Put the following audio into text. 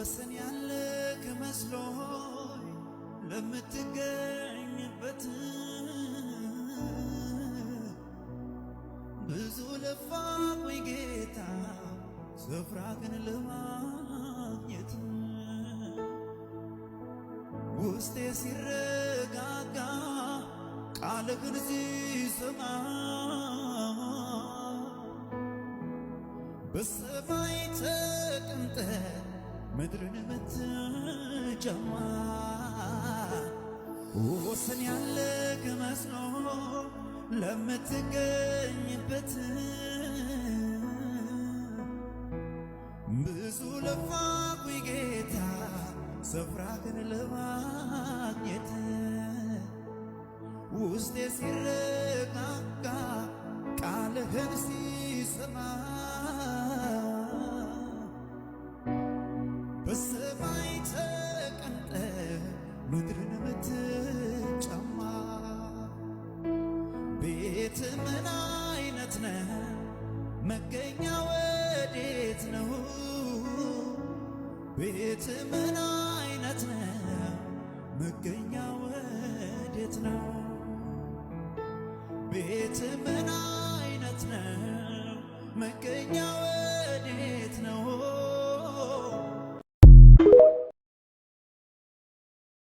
ወሰን ያለ ከመስሎኝ ለምትገኝበት ብዙ ለፋኩኝ ጌታ ስፍራ ግን ለማግኘት ውስጤ ሲረጋጋ ቃልህን ሲሰማ በሰማይ ተቀምጠ ምድርን ምትጀማ ወሰን ያለ ከመስሎ ለምትገኝበት ብዙ ለፋኩኝ ጌታ ስፍራህን ለማግኘት ውስጤ ሲረጋጋ ቃልህን ሲሰማ በሰማይ ተቀምጠ ምድርን ምትጨማ ቤት ምን አይነት ነው? መገኛ ወዴት ነው? ቤት ምን አይነት ነው? መገኛ ወዴት ነው? ቤት ምን አይነት ነው? መገኛ ወዴት ነው?